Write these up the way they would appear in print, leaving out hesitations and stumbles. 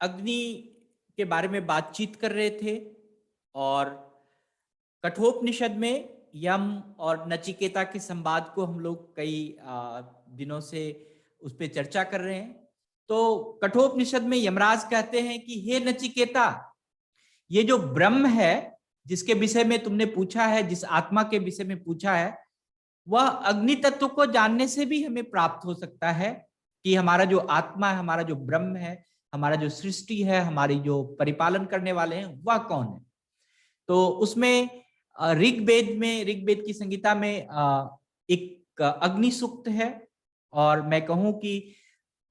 अग्नि के बारे में बातचीत कर रहे थे और कठोपनिषद में यम और नचिकेता के संवाद को हम लोग कई दिनों से उस पर चर्चा कर रहे हैं। तो कठोपनिषद में यमराज कहते हैं कि हे नचिकेता, ये जो ब्रह्म है जिसके विषय में तुमने पूछा है, जिस आत्मा के विषय में पूछा है, वह अग्नि तत्व को जानने से भी हमें प्राप्त हो सकता है कि हमारा जो आत्मा है, हमारा जो ब्रह्म है, हमारा जो सृष्टि है, हमारी जो परिपालन करने वाले हैं, वह कौन है। तो उसमें ऋग्वेद की संहिता में एक अग्नि सूक्त है और मैं कहूं कि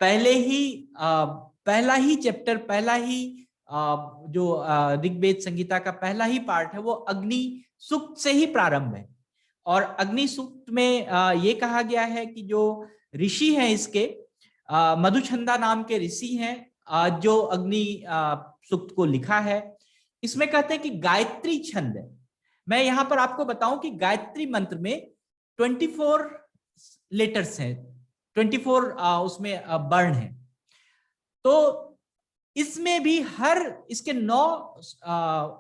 पहला ही चैप्टर, पहला ही जो ऋग्वेद संहिता का पहला ही पार्ट है वो अग्नि सूक्त से ही प्रारंभ है। और अग्नि सूक्त में ये कहा गया है कि जो ऋषि हैं इसके मधुछंदा नाम के ऋषि हैं जो अग्नि सूक्त को लिखा है। इसमें कहते हैं कि गायत्री छंद है। मैं यहां पर आपको बताऊं कि गायत्री मंत्र में 24 लेटर्स हैं, 24 उसमें वर्ण हैं। तो इसमें भी इसके 9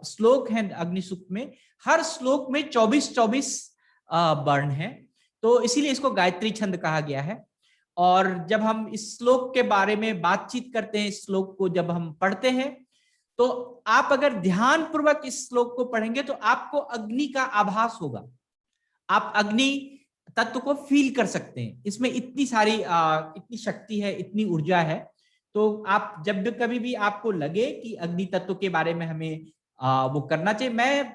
श्लोक हैं अग्नि सूक्त में, हर श्लोक में 24 वर्ण हैं। तो इसीलिए इसको गायत्री छंद कहा गया है। और जब हम इस श्लोक के बारे में बातचीत करते हैं, इस श्लोक को जब हम पढ़ते हैं, तो आप अगर ध्यान पूर्वक इस श्लोक को पढ़ेंगे तो आपको अग्नि का आभास होगा, आप अग्नि तत्व को फील कर सकते हैं। इसमें इतनी सारी इतनी शक्ति है, इतनी ऊर्जा है। तो आप जब भी कभी भी आपको लगे कि अग्नि तत्व के बारे में हमें वो करना चाहिए, मैं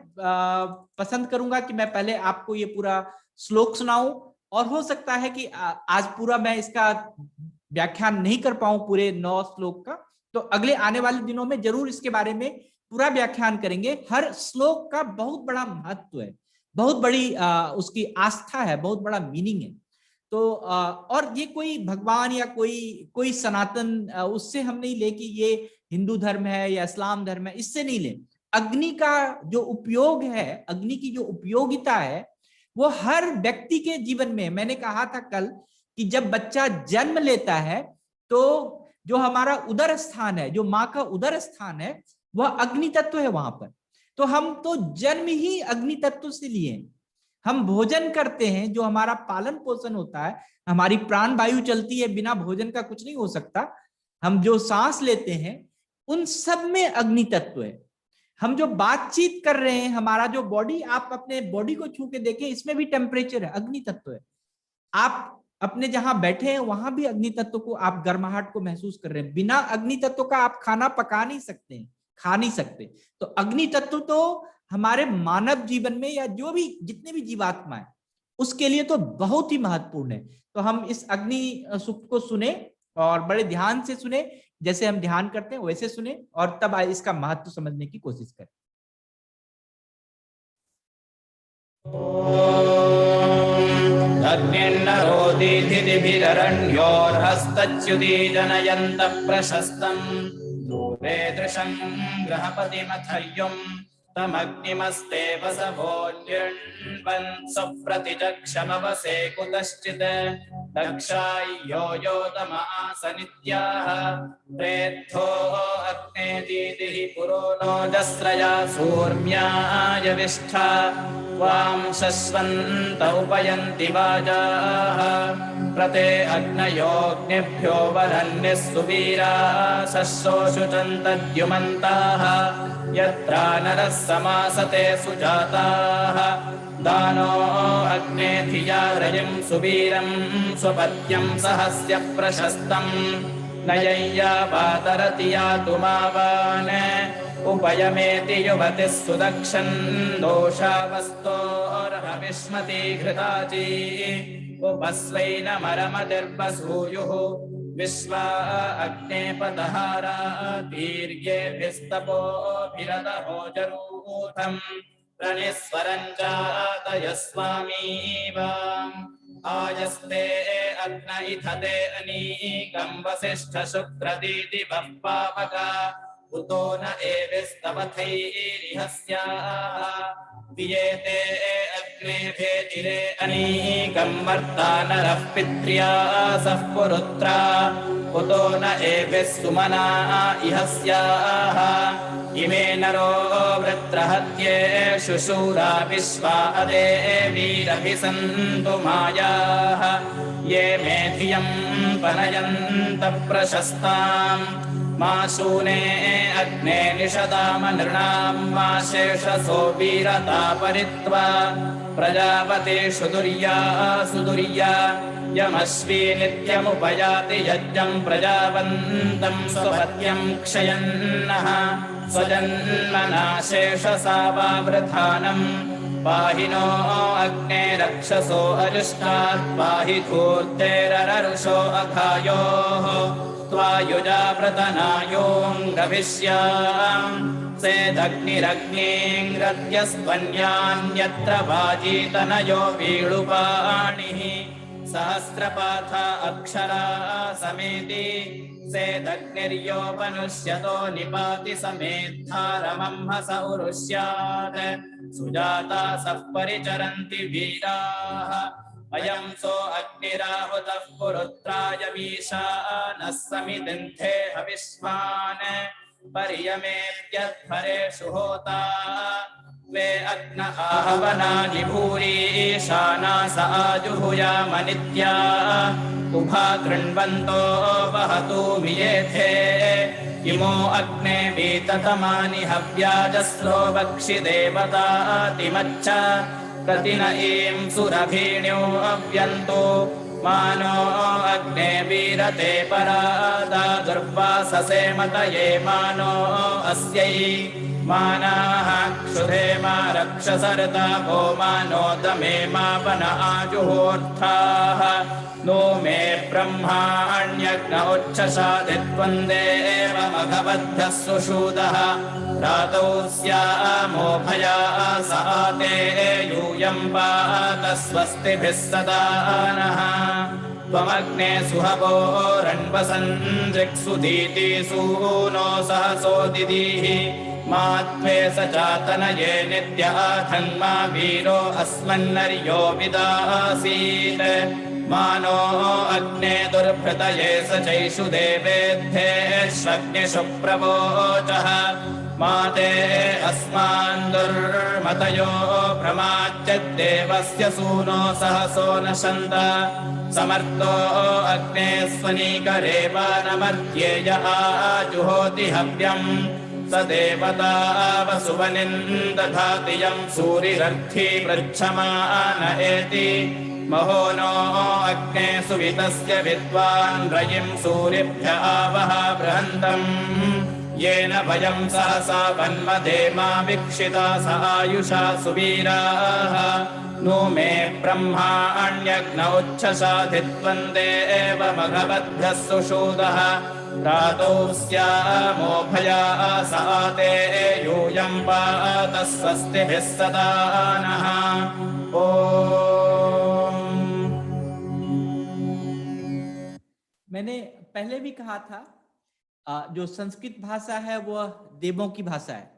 पसंद करूंगा कि मैं पहले आपको ये पूरा श्लोक सुनाऊं, और हो सकता है कि आज पूरा मैं इसका व्याख्यान नहीं कर पाऊं पूरे 9 श्लोक का, तो अगले आने वाले दिनों में जरूर इसके बारे में पूरा व्याख्यान करेंगे। हर श्लोक का बहुत बड़ा महत्व है, बहुत बड़ी उसकी आस्था है, बहुत बड़ा मीनिंग है। तो और ये कोई भगवान या कोई सनातन उससे हम नहीं ले कि ये हिंदू धर्म है या इस्लाम धर्म है, इससे नहीं ले। अग्नि का जो उपयोग है, अग्नि की जो उपयोगिता है, वो हर व्यक्ति के जीवन में, मैंने कहा था कल कि जब बच्चा जन्म लेता है तो जो हमारा उदर स्थान है, जो माँ का उदर स्थान है, वह अग्नि तत्व है वहां पर। तो हम तो जन्म ही अग्नि तत्व से लिए। हम भोजन करते हैं, जो हमारा पालन पोषण होता है, हमारी प्राण वायु चलती है, बिना भोजन का कुछ नहीं हो सकता। हम जो सांस लेते हैं उन सब में अग्नि तत्व है। हम जो बातचीत कर रहे हैं, हमारा जो बॉडी, आप अपने बॉडी को छू के देखें, इसमें भी टेम्परेचर है, अग्नि तत्व है। आप अपने जहां बैठे हैं वहां भी अग्नि तत्व को, आप गर्माहट को महसूस कर रहे हैं। बिना अग्नि तत्व का आप खाना पका नहीं सकते हैं, खा नहीं सकते। तो अग्नि तत्व तो हमारे मानव जीवन में या जो भी जितने भी जीवात्मा है उसके लिए तो बहुत ही महत्वपूर्ण है। तो हम इस अग्नि सूक्त को सुने और बड़े ध्यान से सुने, जैसे हम ध्यान करते हैं वैसे सुने, और तब इसका महत्व समझने की कोशिश करें। अग्निर्नरोदिधिभिररण्योर्हस्तच्युति जनयन्तः प्रशस्तम् दूरे दृशं गृहपतिमथय्युम् तमग्निमस्ते वसवोऽन्वन् सुप्रतिचक्षमवसे कुतश्चित् दक्षाय्यो योतम आसनित्याः प्रेद्धो अग्ने दीदिः पुरो नो जस्रया सूर्म्याय विष्ठा वां शश्वन्त उपयन्ति वाजाः प्रते अग्नयोऽग्निभ्यो वरन्निः सुवीरा शश्वोषुचन्तद्युमन्ताः यत्रा नरः समासते सुजाताः दानो अग्ने धिया रयिं सुवीरं स्वपत्यं सहस्य प्रशस्तं नयय्या वातरति यातु मावान् उपयमेति युवतिः सुदक्षन् दोषावस्तोर्हविष्मति घृताची उपस्वैनमरमतिर्वसूयुः विश्वा अग्ने पदहारा दीर्घेभिस्तपोभिरतहोजरूथम् प्रणिस्वरं चातयस्वामीवाम् आयस्ते अग्न इथते अनीकं वसिष्ठ शुक्रदीदिवः पावका उतो न एविस्तवथैरिहस्याः दियेते अग्ने भेजिरे अनीकं वर्ता नरः पित्र्यासः पुरुत्रा कुतो न एभिः सुमना इह स्याः इमे नरो वृत्रहत्येषु शूरा विश्वा अदेवीरभिसन्तु मायाः ये मे धियं पनयन्तः प्रशस्ताम् मा शूने अग्ने निषदाम नृणां मा शेषसो वीरता परित्वा प्रजापतिषु दुर्या सुदुर्या यमश्वी नित्यमुपयाति यज्ञं प्रजावन्तं स्वपत्यं क्षयन्नः स्वजन्मना शेषसा वा वृथानम् पाहि नो अग्ने रक्षसो अजुष्टात् पाहि धूर्तेररुषो अघायोः त्वायुजा व्रतनायोऽङ्गविष्याम् सेदग्निरग्निङ्ग्रद्यस्पन्यान्यत्र वाजीतनयो वीळुपाणिः सहस्रपाथा अक्षरा समेति सेदग्निर्योपनुष्यतो निपाति समेद्धारमंहस उरुष्यात् सुजाता सः परिचरन्ति वीराः अयं सो अग्निराहुतः पुरुत्राय मीशानः समिदिन्थे हविष्मान् पर्यमेप्यध्वरेषु होता वे अग्न आहवनानि भूरीशाना स आजुहुयामनित्या उभा कृण्वन्तो वहतु मियेथे इमो अग्ने वीततमानि हव्याजस्रो वक्षि देवतातिमच्च प्रतिन ईं सुरभीण्यो अव्यन्तो मानो अग्ने वीरते परादा दुर्वाससे मतये मानो अस्यै मानाः क्षुधे मा रक्षसर्ता भो मानो दमे मापन आजुहोर्थाः नो मे ब्रह्माण्यग्न उच्छसादित्वं देवमघवद्धः सुषूदः रातौ स्यामो भया साते यूयं पात स्वस्तिभिः सदा नः त्वमग्ने सुहवोरन्वसन्द्रिक्सुदीति सूनो सहसो दिदीः मा त्वे स चातनये नित्याधन्मा वीरो अस्मन्नर्यो विदासीत् मानो अग्ने दुर्भृतये स चैषु देवेद्धेष्वग्निषु प्रवोचः माते अस्मान् दुर्मतयो प्रमाच्यद्देवस्य सूनो सहसो नशन्त समर्थो अग्ने स्वनीकरे वानमध्येय आजुहोति हव्यम् स देवता वसुवनिन्दधाति यं सूरिरर्थी पृच्छमान एति महो नो अग्ने सुवितस्य विद्वान् रयिं सूरिभ्य आवह बृहन्तम् येन वयं सहसा वन्मधेमा वीक्षिता स आयुषा सुवीराः नो मे ब्रह्माण्यग्न उच्छसाधित्वं देवमघवद्धः सुषूदः रातौ स्यामो भया साते यूयं पात स्वस्तिभिः सदा नः ओम। मैंने पहले भी कहा था जो संस्कृत भाषा है वह देवों की भाषा है।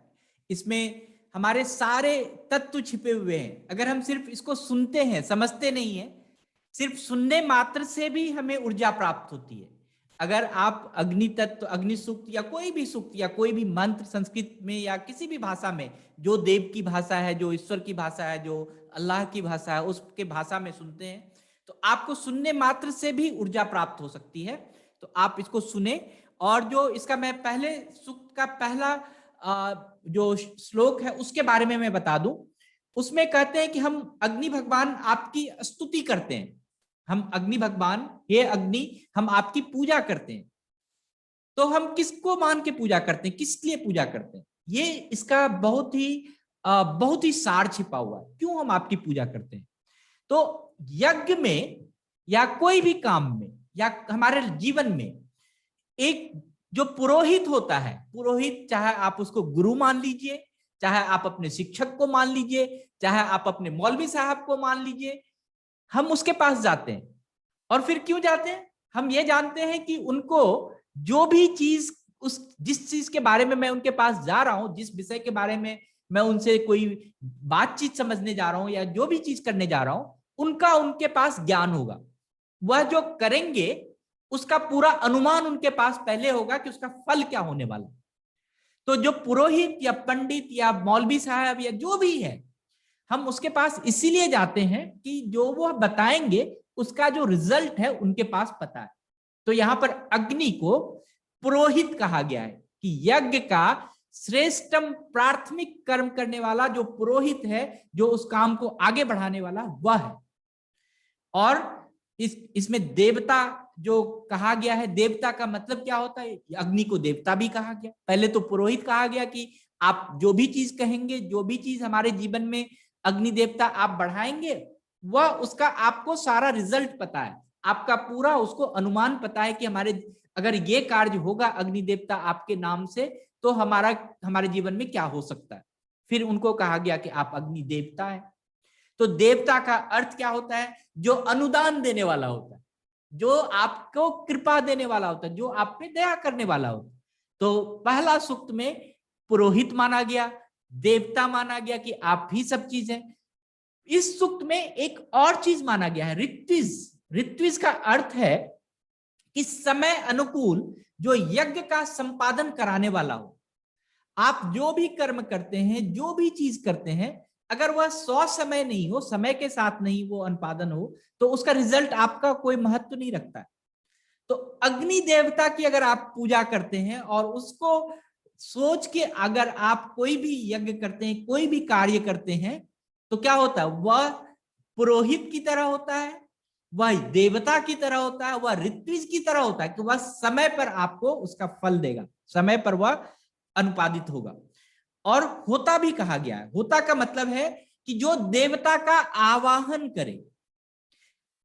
इसमें हमारे सारे तत्व छिपे हुए हैं। अगर हम सिर्फ इसको सुनते हैं, समझते नहीं है, सिर्फ सुनने मात्र से भी हमें ऊर्जा प्राप्त होती है। अगर आप अग्नि तत्व, अग्नि सूक्त या कोई भी सूक्त या कोई भी मंत्र संस्कृत में या किसी भी भाषा में, जो देव की भाषा है, जो ईश्वर की भाषा है, जो अल्लाह की भाषा है, उसके भाषा में सुनते हैं तो आपको सुनने मात्र से भी ऊर्जा प्राप्त हो सकती है। तो आप इसको सुने। और जो इसका मैं पहले सूक्त का पहला जो श्लोक है उसके बारे में मैं बता दूं। उसमें कहते हैं कि हम अग्नि भगवान आपकी स्तुति करते हैं। हम अग्नि भगवान, हे अग्नि, हम आपकी पूजा करते हैं। तो हम किसको मान के पूजा करते हैं, किस लिए पूजा करते हैं, ये इसका बहुत ही सार छिपा हुआ है। क्यों हम आपकी पूजा करते हैं? तो यज्ञ में या कोई भी काम में या हमारे जीवन में एक जो पुरोहित होता है, पुरोहित चाहे आप उसको गुरु मान लीजिए, चाहे आप अपने शिक्षक को मान लीजिए, चाहे आप अपने मौलवी साहब को मान लीजिए, हम उसके पास जाते हैं। और फिर क्यों जाते हैं? हम ये जानते हैं कि उनको जो भी चीज, जिस चीज के बारे में मैं उनके पास जा रहा हूं, जिस विषय के बारे में मैं उनसे कोई बातचीत समझने जा रहा हूं या जो भी चीज करने जा रहा हूं, उनका उनके पास ज्ञान होगा। वह जो करेंगे उसका पूरा अनुमान उनके पास पहले होगा कि उसका फल क्या होने वाला। तो जो पुरोहित या पंडित या मौलवी साहब या जो भी है, हम उसके पास इसीलिए जाते हैं कि जो वो बताएंगे उसका जो रिजल्ट है उनके पास पता है। तो यहां पर अग्नि को पुरोहित कहा गया है कि यज्ञ का श्रेष्ठतम प्राथमिक कर्म करने वाला जो पुरोहित है, जो उस काम को आगे बढ़ाने वाला वह है। और इसमें देवता जो कहा गया है, देवता का मतलब क्या होता है? अग्नि को देवता भी कहा गया। पहले तो पुरोहित कहा गया कि आप जो भी चीज कहेंगे, जो भी चीज हमारे जीवन में अग्नि देवता आप बढ़ाएंगे, वह उसका आपको सारा रिजल्ट पता है, आपका पूरा उसको अनुमान पता है कि हमारे अगर ये कार्य होगा अग्नि देवता आपके नाम से तो हमारे जीवन में क्या हो सकता है। फिर उनको कहा गया कि आप अग्नि देवता है। तो देवता का अर्थ क्या होता है? जो अनुदान देने वाला होता है, जो आपको कृपा देने वाला होता है, जो आप पे दया करने वाला होता है। तो पहला सूक्त में पुरोहित माना गया, देवता माना गया कि आप ही सब चीज हैं। इस सूक्त में एक और चीज माना गया है, ऋत्विज। ऋत्विज का अर्थ है कि समय अनुकूल जो यज्ञ का संपादन कराने वाला हो। आप जो भी कर्म करते हैं, जो भी चीज करते हैं, अगर वह 100 समय नहीं हो, समय के साथ नहीं वो अनुपादन हो, तो उसका रिजल्ट आपका कोई महत्व नहीं रखता है। तो अग्नि देवता की अगर आप पूजा करते हैं और उसको सोच के अगर आप कोई भी यज्ञ करते हैं, कोई भी कार्य करते हैं, तो क्या होता है? वह पुरोहित की तरह होता है, वह देवता की तरह होता है, वह ऋत्विज की तरह होता है कि वह समय पर आपको उसका फल देगा, समय पर वह अनुपादित होगा। और होता भी कहा गया है। होता का मतलब है कि जो देवता का आवाहन करे।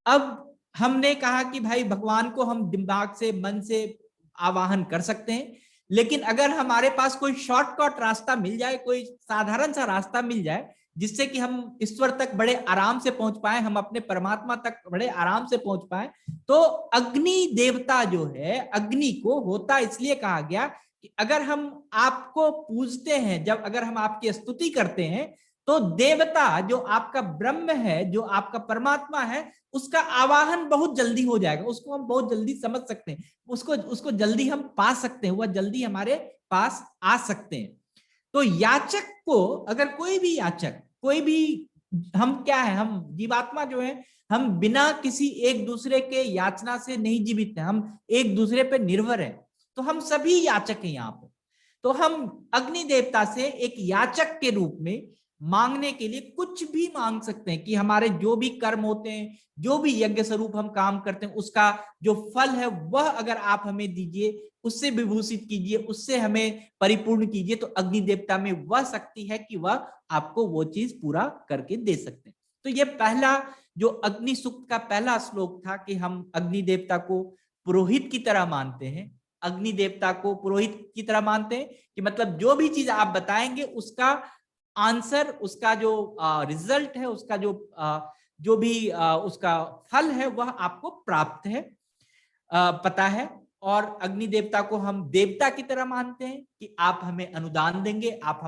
अब हमने कहा कि भाई भगवान को हम दिमाग से, मन से आवाहन कर सकते हैं, लेकिन अगर हमारे पास कोई शॉर्टकट रास्ता मिल जाए, कोई साधारण सा रास्ता मिल जाए जिससे कि हम ईश्वर तक बड़े आराम से पहुंच पाए, हम अपने परमात्मा तक बड़े आराम से पहुंच पाए, तो अग्नि देवता जो है, अग्नि को होता इसलिए कहा गया कि अगर हम आपको पूजते हैं, जब अगर हम आपकी स्तुति करते हैं, तो देवता जो आपका ब्रह्म है, जो आपका परमात्मा है, उसका आवाहन बहुत जल्दी हो जाएगा, उसको हम बहुत जल्दी समझ सकते हैं, उसको जल्दी हम पा सकते हैं, वह जल्दी हमारे पास आ सकते हैं। तो याचक को, अगर कोई भी याचक, कोई भी, हम क्या है, हम जीवात्मा जो है, हम बिना किसी एक दूसरे के याचना से नहीं जीवित है, हम एक दूसरे पे निर्भर है। तो हम सभी याचक हैं यहाँ पर। तो हम अग्नि देवता से एक याचक के रूप में मांगने के लिए कुछ भी मांग सकते हैं कि हमारे जो भी कर्म होते हैं, जो भी यज्ञ स्वरूप हम काम करते हैं, उसका जो फल है वह अगर आप हमें दीजिए, उससे विभूषित कीजिए, उससे हमें परिपूर्ण कीजिए। तो अग्नि देवता में वह शक्ति है कि वह आपको वो चीज पूरा करके दे सकते हैं। तो ये पहला जो अग्नि सूक्त का पहला श्लोक था कि हम अग्नि देवता को पुरोहित की तरह मानते हैं। अग्नि देवता को पुरोहित की तरह मानते हैं कि मतलब जो भी चीज आप बताएंगे उसका आंसर, उसका जो रिजल्ट है, उसका जो भी उसका फल है वह आपको प्राप्त है, पता है। और अग्नि देवता को हम देवता की तरह मानते हैं कि आप हमें अनुदान देंगे, आप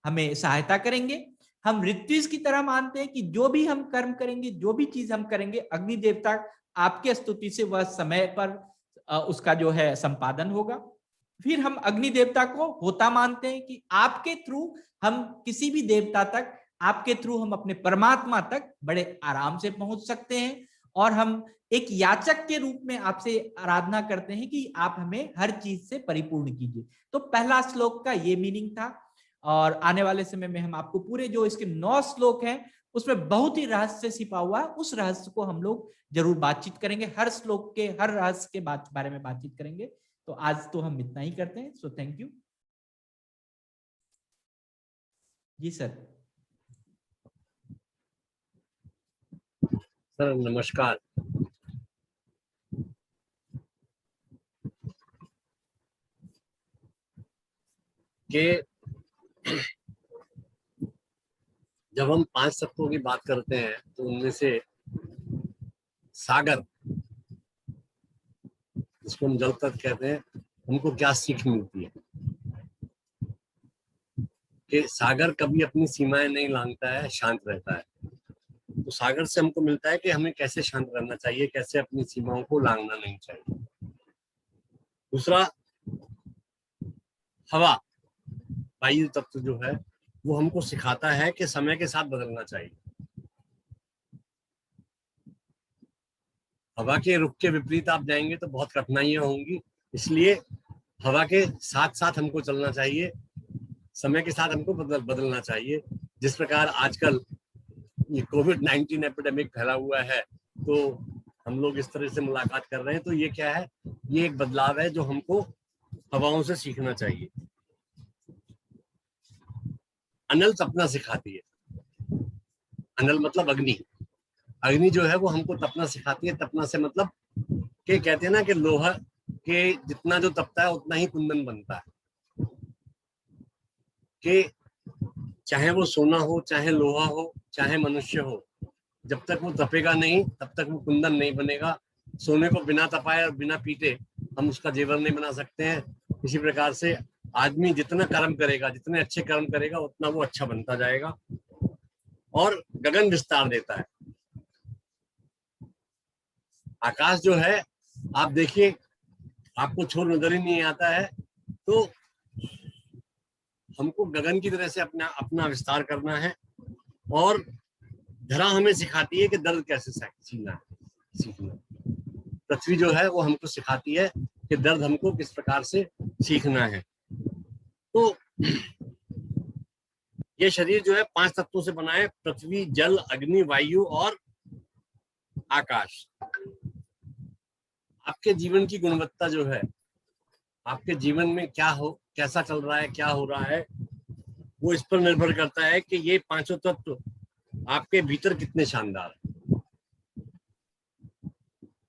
हमें सहायता करेंगे। हम ऋत्विज की तरह मानते हैं कि जो भी हम कर्म करेंगे, जो भी चीज हम करेंगे, अग्नि देवता आपके स्तुति से वह समय पर उसका जो है संपादन होगा। फिर हम अग्नि देवता को होता मानते हैं कि आपके थ्रू हम किसी भी देवता तक, आपके थ्रू हम अपने परमात्मा तक बड़े आराम से पहुंच सकते हैं। और हम एक याचक के रूप में आपसे आराधना करते हैं कि आप हमें हर चीज से परिपूर्ण कीजिए। तो पहला श्लोक का ये मीनिंग था। और आने वाले समय में हम आपको पूरे जो इसके 9 श्लोक हैं उसमें बहुत ही रहस्य छिपा हुआ है, उस रहस्य को हम लोग जरूर बातचीत करेंगे, हर श्लोक के हर रहस्य के बारे में बातचीत करेंगे। तो आज तो हम इतना ही करते हैं। सो थैंक यू जी सर। सर नमस्कार। कि जब हम 5 तत्वों की बात करते हैं तो उनमें से सागर, जिसको हम जल तत्व कहते हैं, उनको क्या सीख मिलती है? कि सागर कभी अपनी सीमाएं नहीं लांघता है, शांत रहता है। तो सागर से हमको मिलता है कि हमें कैसे शांत रहना चाहिए, कैसे अपनी सीमाओं को लांघना नहीं चाहिए। दूसरा, हवा, वायु तत्व जो है वो हमको सिखाता है कि समय के साथ बदलना चाहिए। हवा के रुख के विपरीत आप जाएंगे तो बहुत कठिनाइयां होंगी, इसलिए हवा के साथ साथ हमको चलना चाहिए, समय के साथ हमको बदलना चाहिए। जिस प्रकार आजकल ये कोविड-19 एपिडेमिक फैला हुआ है, तो हम लोग इस तरह से मुलाकात कर रहे हैं, तो ये क्या है, ये एक बदलाव है जो हमको हवाओं से सीखना चाहिए। अनल तपना सिखाती है। अनल मतलब अग्नि। अग्नि जो है वो हमको तपना सिखाती है। तपना से मतलब कि कहते हैं ना कि लोहा के जितना जो तपता है उतना ही कुंदन बनता है। कि चाहे वो सोना हो, चाहे लोहा हो, चाहे मनुष्य हो, जब तक वो तपेगा नहीं तब तक वो कुंदन नहीं बनेगा। सोने को बिना तपाए और बिना पीटे हम उसका जेवर नहीं बना सकते हैं। इसी प्रकार से आदमी जितना कर्म करेगा, जितने अच्छे कर्म करेगा, उतना वो अच्छा बनता जाएगा और गगन विस्तार देता है। आकाश जो है, आप देखिए, आपको छोर नजर ही नहीं आता है, तो हमको गगन की तरह से अपना विस्तार करना है। और धरा हमें सिखाती है कि दर्द कैसे सीखना। पृथ्वी जो है वो हमको सिखाती है कि दर्द हमको किस प्रकार से सीखना है। तो ये शरीर जो है 5 तत्वों से बना है, पृथ्वी, जल, अग्नि, वायु और आकाश। आपके जीवन की गुणवत्ता जो है, आपके जीवन में क्या हो, कैसा चल रहा है, क्या हो रहा है, वो इस पर निर्भर करता है कि ये 5 तत्व आपके भीतर कितने शानदार है।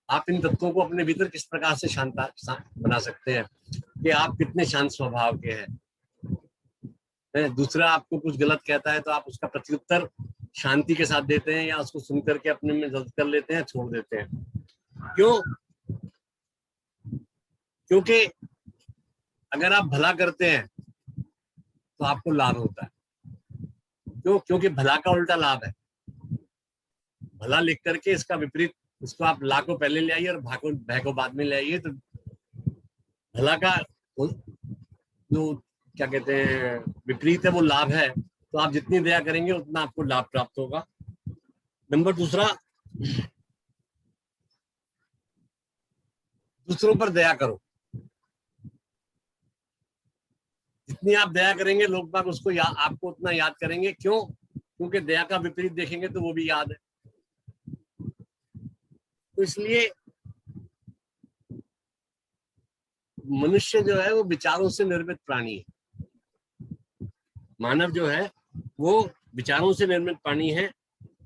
आप इन तत्वों को अपने भीतर किस प्रकार से शांत बना सकते हैं कि आप कितने शांत स्वभाव के हैं। दूसरा आपको कुछ गलत कहता है तो आप उसका प्रत्युत्तर शांति के साथ देते हैं, या उसको सुनकर के अपने में जल्द कर लेते हैं, छोड़ देते हैं। क्यों? क्योंकि अगर आप भला करते हैं तो आपको लाभ होता है। क्यों? क्योंकि भला का उल्टा लाभ है। भला लिख करके इसका विपरीत, इसको आप ला को पहले ले आइए और भय को बाद में ले आइए, तो भला का जो क्या कहते हैं विपरीत है वो लाभ है। तो आप जितनी दया करेंगे उतना आपको लाभ प्राप्त होगा। नंबर दूसरा, दूसरों पर दया करो। जितनी आप दया करेंगे लोग बाग उसको आपको उतना याद करेंगे। क्यों? क्योंकि दया का विपरीत देखेंगे तो वो भी याद है। तो इसलिए मनुष्य जो है वो विचारों से निर्मित प्राणी है। मानव जो है वो विचारों से निर्मित प्राणी है।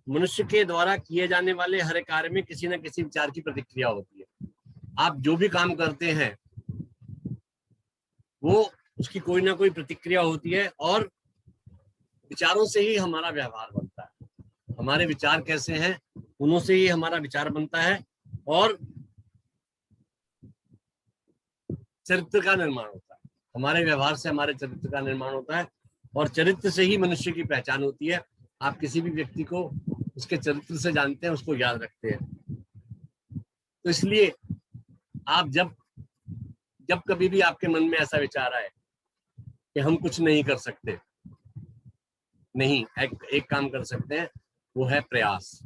मनुष्य के द्वारा किए जाने वाले हर कार्य में किसी न किसी विचार की प्रतिक्रिया होती है। आप जो भी काम करते हैं वो उसकी कोई ना कोई प्रतिक्रिया होती है, और विचारों से ही हमारा व्यवहार बनता है। हमारे विचार कैसे हैं उन्हों से ही हमारा विचार बनता है, और चरित्र का निर्माण होता है। हमारे व्यवहार से हमारे चरित्र का निर्माण होता है, और चरित्र से ही मनुष्य की पहचान होती है। आप किसी भी व्यक्ति को उसके चरित्र से जानते हैं, उसको याद रखते हैं। तो इसलिए आप जब कभी भी आपके मन में ऐसा विचार आए कि हम कुछ नहीं कर सकते, नहीं, एक काम कर सकते हैं, वो है प्रयास।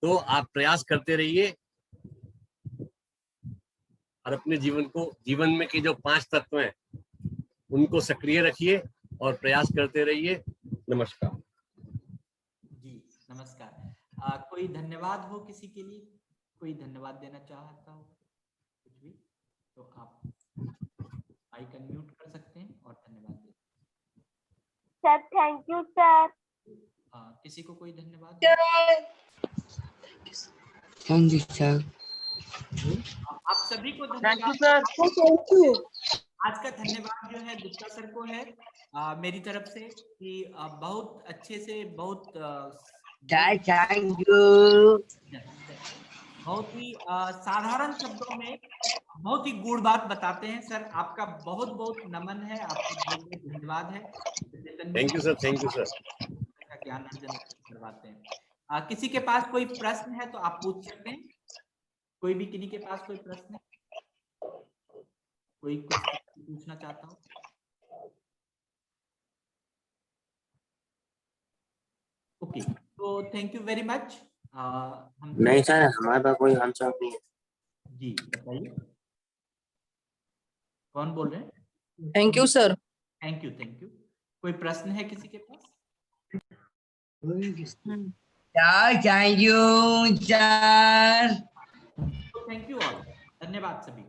तो आप प्रयास करते रहिए और अपने जीवन में के जो 5 तत्व हैं उनको सक्रिय रखिए और प्रयास करते रहिए। नमस्कार जी, नमस्कार। कोई धन्यवाद हो किसी के लिए, कोई धन्यवाद देना चाहता हो कुछ भी, तो आप माइक अनम्यूट कर सकते हैं और धन्यवाद दे। Sir thank you sir. किसी को कोई धन्यवाद? Thank you sir. आप सभी को धन्यवाद। Thank you. आज का धन्यवाद जो है गुप्ता सर को है मेरी तरफ से, कि बहुत अच्छे से, बहुत थैंक यू। बहुत ही साधारण शब्दों में बहुत ही गूढ़ बात बताते हैं सर। आपका बहुत बहुत नमन है, आपका बहुत बहुत धन्यवाद है। Thank you sir, thank you sir. का ज्ञान अर्जन करवाते हैं। किसी के पास कोई प्रश्न है तो आप पूछ सकते हैं। कोई भी किसी के पास कोई प्रश्न है, कोई कुछ पूछना चाहता हो? ओके, तो थैंक यू वेरी मच। नहीं सर, हमारे पास कोई आंसर नहीं है। जी बताइए, कौन बोल रहे हैं? Thank you sir. Thank you, thank you. कोई प्रश्न है किसी के पास? Thank you sir. Thank you all, धन्यवाद सभी।